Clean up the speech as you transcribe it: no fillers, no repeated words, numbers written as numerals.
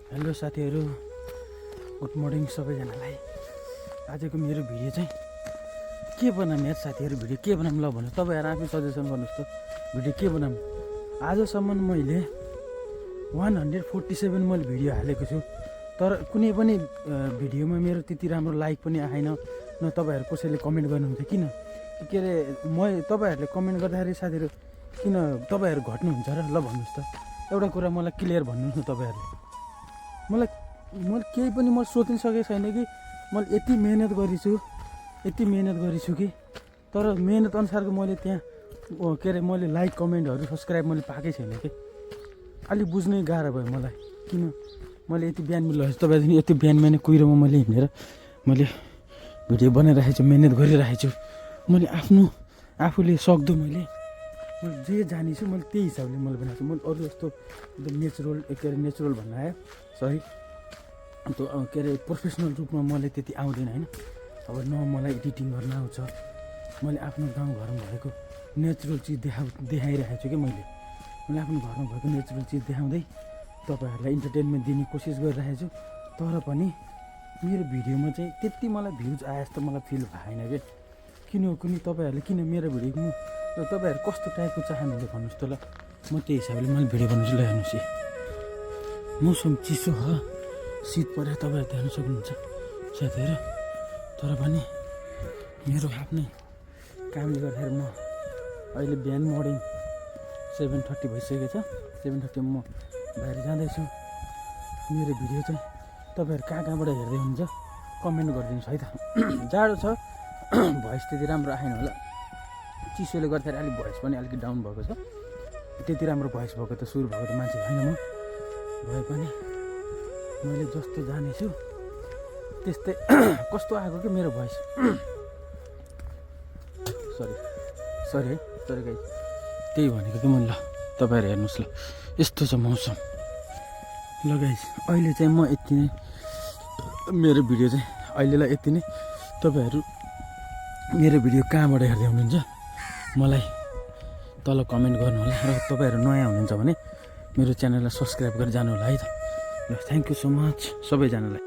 Hello साथीहरू, good morning सबैजनालाई। आजको मेरो भिडियो चाहिँ के बनाऊँ यार साथीहरू, भिडियो के बनाऊँ ल भन्नु, तपाईँहरू आफै सजेसन गर्नुहोस् त। भिडियो के बनाऊँ? आजसम्म मैले 147 मैले भिडियो हालेको छु, तर कुनै पनि भिडियोमा मेरो त्यति राम्रो लाइक पनि आएन, न तपाईँहरू कसैले कमेन्ट गर्नुहुन्छ। किन के अरे तपाईँहरूले कमेन्ट गर्दाखेरि साथीहरू किन तपाईँहरू घट्नुहुन्छ र ल भन्नुहोस् त। एउटा कुरा मलाई क्लियर भन्नुहोस् न तपाईँहरूले। मैले केही पनि म सोच्नु सकेको छैन कि मैले यति मेहनत गरिछु कि तर मेहनत अनुसारको मैले त्यहाँ के अरे मैले लाइक कमेन्टहरू सब्सक्राइब मैले पाएकै छैन कि। अलिक बुझ्नै गाह्रो भयो मलाई। किन मैले यति बिहान लगाएछु, तपाईँदेखि यति बिहान कुहिरोमा मैले हिँडेर मैले भिडियो बनाइरहेको छु, मेहनत गरिरहेको छु। मैले आफूले सक्दो मैले जे जानेछु मैले त्यही हिसाबले मैले बनाएको छु। मैले अरू जस्तो एकदम नेचुरल भन्न आयो सरी, अन्त के अरे प्रोफेसनल रूपमा मलाई त्यति आउँदैन होइन। अब न मलाई एडिटिङ गर्न आउँछ। मैले आफ्नो गाउँघरमा भएको नेचुरल चिज देखाइरहेको छु कि मैले आफ्नो घरमा भएको नेचुरल चिज देखाउँदै तपाईँहरूलाई इन्टरटेनमेन्ट दिने कोसिस गरिरहेको छु। तर पनि मेरो भिडियोमा चाहिँ त्यति मलाई भ्युज आए जस्तो मलाई फिल भएन कि। किन तपाईँहरूले किन मेरो भिडियोमा तपाईँहरू कस्तो टाइपको चाहनुहुन्छ भन्नुहोस् त ल। म त्यही हिसाबले मैले भिडियो बनाउँछु। ल हेर्नुहोस्, मौसम चिसो हो, शीत परे तपाईँहरू देख्न सक्नुहुन्छ साथीहरू। तर पनि मेरो आफ्नै कामले गर्दाखेरि म अहिले बिहान मर्निङ 7:30 भइसकेको छ। 7:30 म बाहिर जाँदैछु। मेरो भिडियो चाहिँ तपाईँहरू कहाँबाट हेर्दै हुनुहुन्छ कमेन्ट गरिदिनुहोस् है त। जाडो छ, भोइस त्यति राम्रो आएन होला, चिसोले गर्दाखेरि अलिक भोइस पनि अलिकति डाउन भएको छ। त्यति राम्रो भोइस भएको त सुरु भएको त मान्छे होइन म, भए पनि मैले जस्तो जानेछु त्यस्तै कस्तो आएको कि मेरो भोइस। सरी गाइस, त्यही भनेको कि मैले। ल तपाईँहरू हेर्नुहोस्, ल यस्तो छ मौसम। ल गाइस, अहिले चाहिँ म यति नै, मेरो भिडियो चाहिँ अहिलेलाई यति नै। तपाईँहरू मेरो भिडियो कहाँबाट हेर्दै हुनुहुन्छ मलाई तल कमेन्ट गर्नु होला, र तपाईँहरू नयाँ हुनुहुन्छ भने मेरो च्यानललाई सब्सक्राइब गरेर जानु होला है त। ल थ्याङ्क यू सो मच सबैजनालाई।